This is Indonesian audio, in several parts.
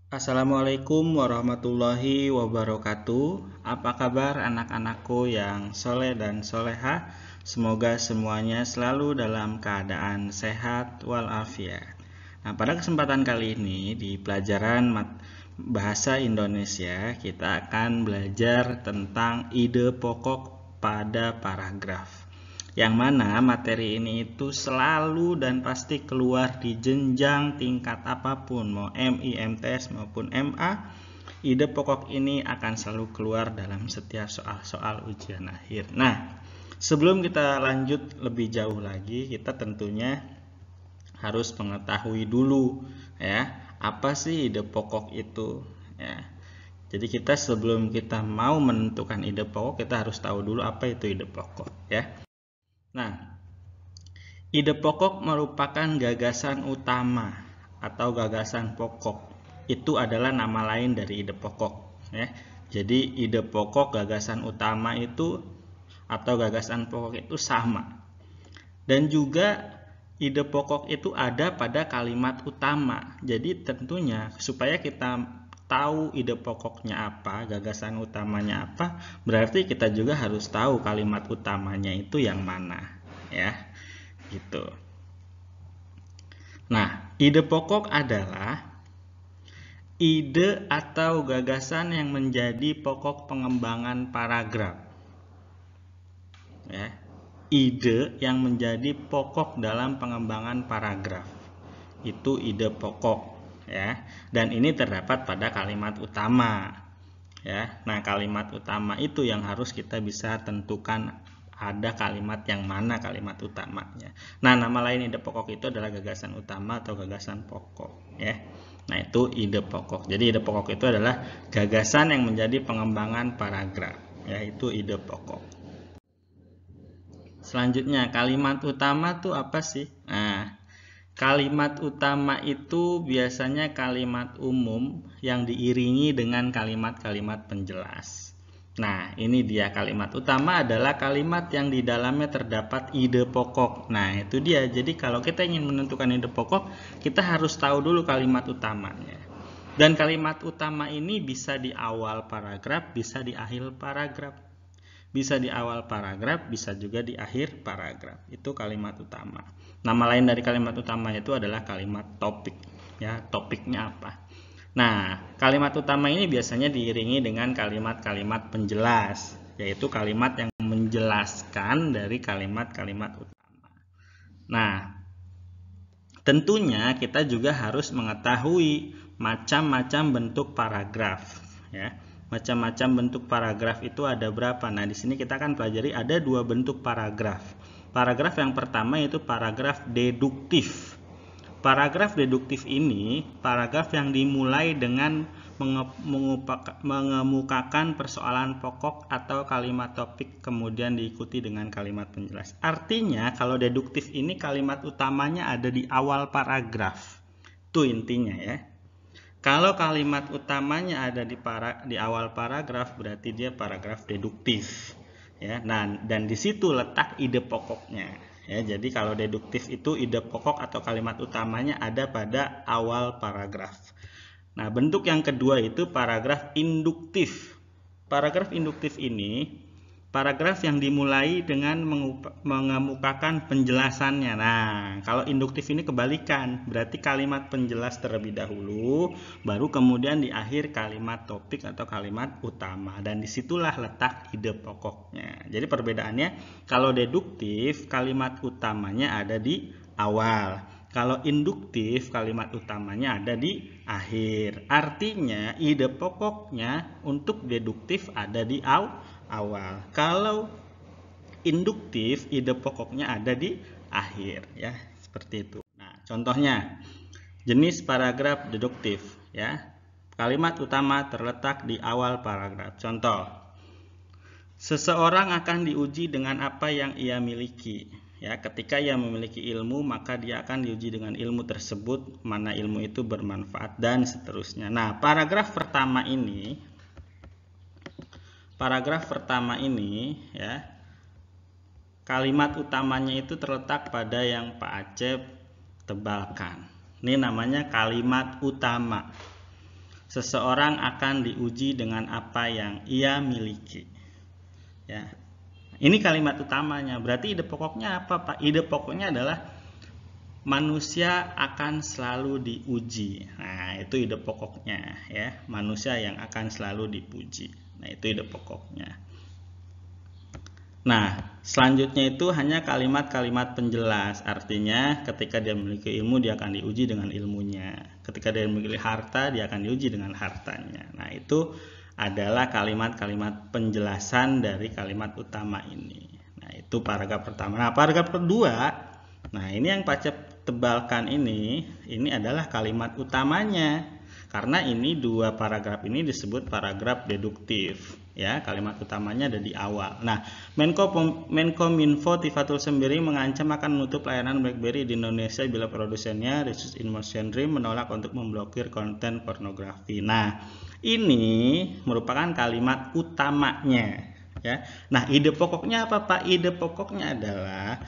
Assalamualaikum warahmatullahi wabarakatuh. Apa kabar anak-anakku yang soleh dan soleha? Semoga semuanya selalu dalam keadaan sehat walafiat. Nah, pada kesempatan kali ini di pelajaran bahasa Indonesia kita akan belajar tentang ide pokok pada paragraf. Yang mana materi ini itu selalu dan pasti keluar di jenjang tingkat apapun, mau MI, MTS maupun MA. Ide pokok ini akan selalu keluar dalam setiap soal-soal ujian akhir. Nah, sebelum kita lanjut lebih jauh lagi, kita tentunya harus mengetahui dulu ya, apa sih ide pokok itu ya. Jadi kita sebelum kita mau menentukan ide pokok, kita harus tahu dulu apa itu ide pokok ya. Nah, ide pokok merupakan gagasan utama atau gagasan pokok. Itu adalah nama lain dari ide pokok ya. Jadi ide pokok, gagasan utama itu atau gagasan pokok itu sama. Dan juga ide pokok itu ada pada kalimat utama. Jadi tentunya supaya kita tahu ide pokoknya apa, gagasan utamanya apa, berarti kita juga harus tahu kalimat utamanya itu yang mana ya. Gitu. Nah, ide pokok adalah ide atau gagasan yang menjadi pokok pengembangan paragraf. Ya. Ide yang menjadi pokok dalam pengembangan paragraf. Itu ide pokok ya. Dan ini terdapat pada kalimat utama. Ya. Nah, kalimat utama itu yang harus kita bisa tentukan ada kalimat yang mana kalimat utamanya. Nah, nama lain ide pokok itu adalah gagasan utama atau gagasan pokok ya. Nah, itu ide pokok. Jadi ide pokok itu adalah gagasan yang menjadi pengembangan paragraf, yaitu ide pokok. Selanjutnya, kalimat utama itu apa sih? Nah, kalimat utama itu biasanya kalimat umum yang diiringi dengan kalimat-kalimat penjelas. Nah, ini dia kalimat utama adalah kalimat yang di dalamnya terdapat ide pokok. Nah, itu dia. Jadi kalau kita ingin menentukan ide pokok, kita harus tahu dulu kalimat utamanya. Dan kalimat utama ini bisa di awal paragraf, bisa di akhir paragraf. Bisa di awal paragraf, bisa juga di akhir paragraf. Itu kalimat utama. Nama lain dari kalimat utama itu adalah kalimat topik. Ya, topiknya apa? Nah, kalimat utama ini biasanya diiringi dengan kalimat-kalimat penjelas, yaitu kalimat yang menjelaskan dari kalimat-kalimat utama. Nah, tentunya kita juga harus mengetahui macam-macam bentuk paragraf, ya. Macam-macam bentuk paragraf itu ada berapa? Nah, di sini kita akan pelajari ada dua bentuk paragraf. Paragraf yang pertama yaitu paragraf deduktif. Paragraf deduktif ini paragraf yang dimulai dengan mengemukakan persoalan pokok atau kalimat topik kemudian diikuti dengan kalimat penjelas. Artinya kalau deduktif ini kalimat utamanya ada di awal paragraf. Itu intinya ya. Kalau kalimat utamanya ada di awal paragraf berarti dia paragraf deduktif. Ya, nah, dan di situ letak ide pokoknya. Ya, jadi kalau deduktif itu ide pokok atau kalimat utamanya ada pada awal paragraf. Nah, bentuk yang kedua itu paragraf induktif. Paragraf induktif ini paragraf yang dimulai dengan mengemukakan penjelasannya. Nah, kalau induktif ini kebalikan, berarti kalimat penjelas terlebih dahulu, baru kemudian di akhir kalimat topik atau kalimat utama. Dan disitulah letak ide pokoknya. Jadi perbedaannya, kalau deduktif, kalimat utamanya ada di awal. Kalau induktif, kalimat utamanya ada di akhir. Artinya, ide pokoknya untuk deduktif ada di awal. Kalau induktif, ide pokoknya ada di akhir ya, seperti itu. Nah, contohnya jenis paragraf deduktif ya. Kalimat utama terletak di awal paragraf. Contoh, seseorang akan diuji dengan apa yang ia miliki. Ya, ketika ia memiliki ilmu, maka dia akan diuji dengan ilmu tersebut, mana ilmu itu bermanfaat dan seterusnya. Nah, paragraf pertama ini ya, kalimat utamanya itu terletak pada yang Pak Acep tebalkan. Ini namanya kalimat utama. seseorang akan diuji dengan apa yang ia miliki. Ya. Ini kalimat utamanya. Berarti ide pokoknya apa, Pak? Ide pokoknya adalah manusia akan selalu diuji. Nah, itu ide pokoknya, ya. Manusia yang akan selalu dipuji. Nah, itu ide pokoknya. Nah, selanjutnya itu hanya kalimat-kalimat penjelas. Artinya, ketika dia memiliki ilmu, dia akan diuji dengan ilmunya. Ketika dia memiliki harta, dia akan diuji dengan hartanya. Nah, itu adalah kalimat-kalimat penjelasan dari kalimat utama ini. Nah, itu paragraf pertama. Nah, paragraf kedua, nah ini yang Pacep tebalkan ini adalah kalimat utamanya. Karena ini dua paragraf ini disebut paragraf deduktif. Ya, kalimat utamanya ada di awal. Nah, Menkominfo Tifatul Sembiring mengancam akan menutup layanan BlackBerry di Indonesia bila produsennya Research in Motion Dream menolak untuk memblokir konten pornografi. Nah, ini merupakan kalimat utamanya. Ya. Nah, ide pokoknya apa, Pak? Ide pokoknya adalah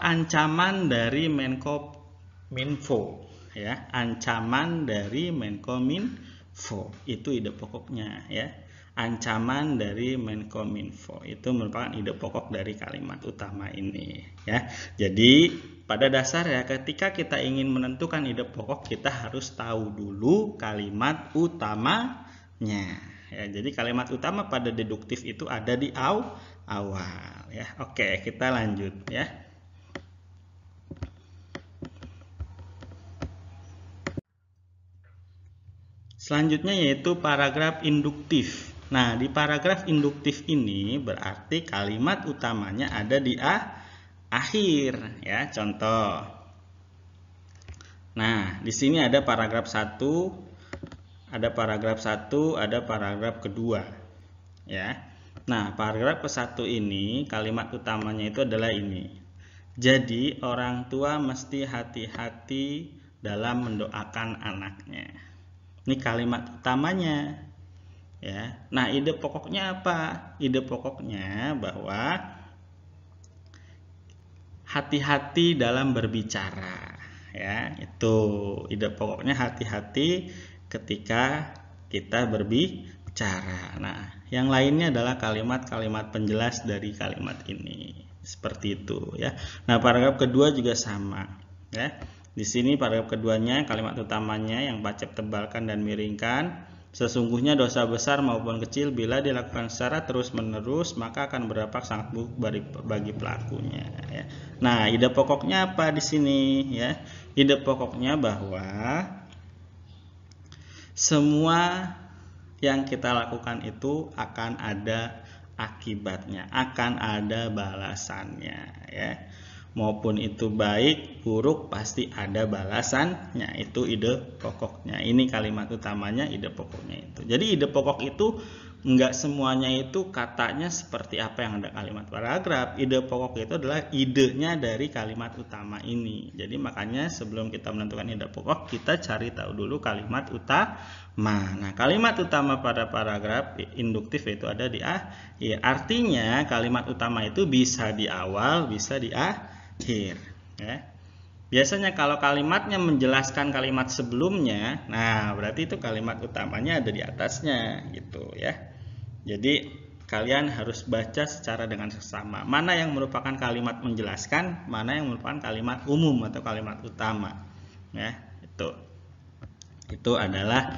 ancaman dari Menkominfo. Ya, ancaman dari Menkominfo itu ide pokoknya, ya. Ancaman dari Menkominfo itu merupakan ide pokok dari kalimat utama ini, ya. Jadi pada dasarnya ketika kita ingin menentukan ide pokok, kita harus tahu dulu kalimat utamanya, ya. Jadi kalimat utama pada deduktif itu ada di awal, ya. Oke, kita lanjut, ya. Selanjutnya yaitu paragraf induktif. Nah, di paragraf induktif ini berarti kalimat utamanya ada di akhir, ya. Contoh. Nah, di sini ada paragraf 1, ada paragraf 1, ada paragraf kedua, ya. Nah, paragraf ke-1 ini kalimat utamanya itu adalah ini. Jadi, orang tua mesti hati-hati dalam mendoakan anaknya. Ini kalimat utamanya, ya. Nah, ide pokoknya apa? Ide pokoknya bahwa hati-hati dalam berbicara, ya. Itu ide pokoknya, hati-hati ketika kita berbicara. Nah, yang lainnya adalah kalimat-kalimat penjelas dari kalimat ini, seperti itu, ya. Nah, paragraf kedua juga sama, ya. Di sini paragraf keduanya kalimat utamanya yang Pacep tebalkan dan miringkan. Sesungguhnya dosa besar maupun kecil bila dilakukan secara terus-menerus maka akan berdampak sangat buruk bagi pelakunya, ya. Nah, ide pokoknya apa di sini, ya? Ide pokoknya bahwa semua yang kita lakukan itu akan ada akibatnya, akan ada balasannya, ya. Maupun itu baik, buruk, pasti ada balasannya. Itu ide pokoknya. Ini kalimat utamanya, ide pokoknya itu. Jadi ide pokok itu enggak semuanya itu katanya seperti apa yang ada kalimat paragraf. Ide pokok itu adalah idenya dari kalimat utama ini. Jadi makanya sebelum kita menentukan ide pokok, kita cari tahu dulu kalimat utama. Nah, kalimat utama pada paragraf induktif itu ada di akhir. Artinya kalimat utama itu bisa di awal, bisa di akhir, ya. Biasanya kalau kalimatnya menjelaskan kalimat sebelumnya, nah berarti itu kalimat utamanya ada di atasnya, gitu, ya. Jadi kalian harus baca secara dengan seksama mana yang merupakan kalimat menjelaskan, mana yang merupakan kalimat umum atau kalimat utama, ya. Itu adalah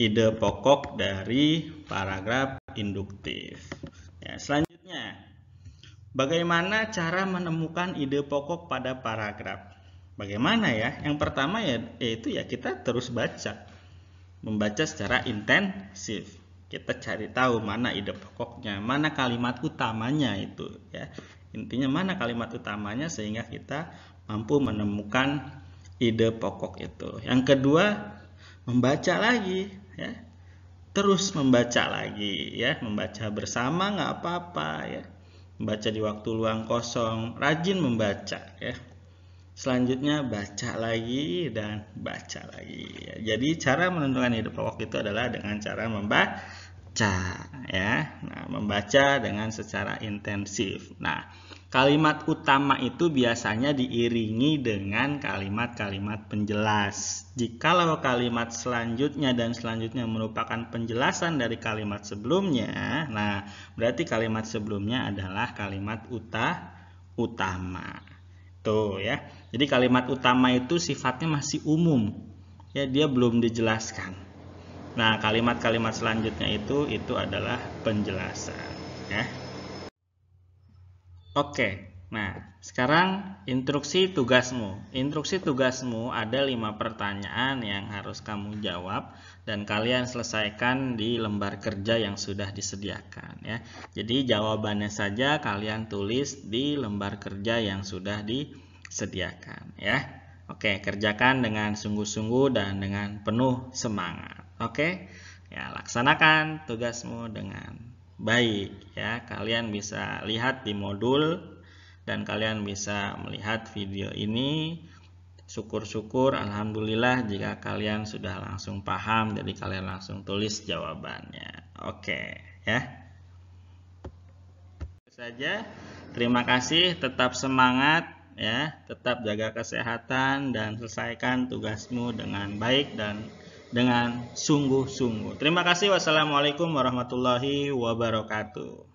ide pokok dari paragraf induktif, ya. Selanjutnya, bagaimana cara menemukan ide pokok pada paragraf? Bagaimana, ya? Yang pertama yaitu kita terus membaca secara intensif. Kita cari tahu mana ide pokoknya, mana kalimat utamanya itu, ya. Intinya mana kalimat utamanya sehingga kita mampu menemukan ide pokok itu. Yang kedua, membaca lagi, ya. Terus membaca lagi, ya. Membaca bersama nggak apa-apa, ya. Membaca di waktu luang kosong, rajin membaca, ya. Selanjutnya baca lagi dan baca lagi, ya. Jadi cara menentukan ide pokok itu adalah dengan cara membaca, ya. Nah, membaca dengan secara intensif. Nah, Kalimat utama itu biasanya diiringi dengan kalimat-kalimat penjelas. Jikalau kalimat selanjutnya dan selanjutnya merupakan penjelasan dari kalimat sebelumnya, nah berarti kalimat sebelumnya adalah kalimat utama. Tuh ya. Jadi kalimat utama itu sifatnya masih umum. Ya, dia belum dijelaskan. Nah, kalimat-kalimat selanjutnya itu adalah penjelasan, ya. Oke, nah sekarang instruksi tugasmu. Instruksi tugasmu ada 5 pertanyaan yang harus kamu jawab dan kalian selesaikan di lembar kerja yang sudah disediakan ya. Jadi jawabannya saja kalian tulis di lembar kerja yang sudah disediakan ya. Oke, kerjakan dengan sungguh-sungguh dan dengan penuh semangat. Oke, ya laksanakan tugasmu dengan baik ya. Kalian bisa lihat di modul dan kalian bisa melihat video ini. Syukur-syukur alhamdulillah jika kalian sudah langsung paham, jadi kalian langsung tulis jawabannya. Oke ya. Itu saja. Terima kasih, tetap semangat ya, tetap jaga kesehatan dan selesaikan tugasmu dengan baik dan dengan sungguh-sungguh. Terima kasih. Wassalamualaikum warahmatullahi wabarakatuh.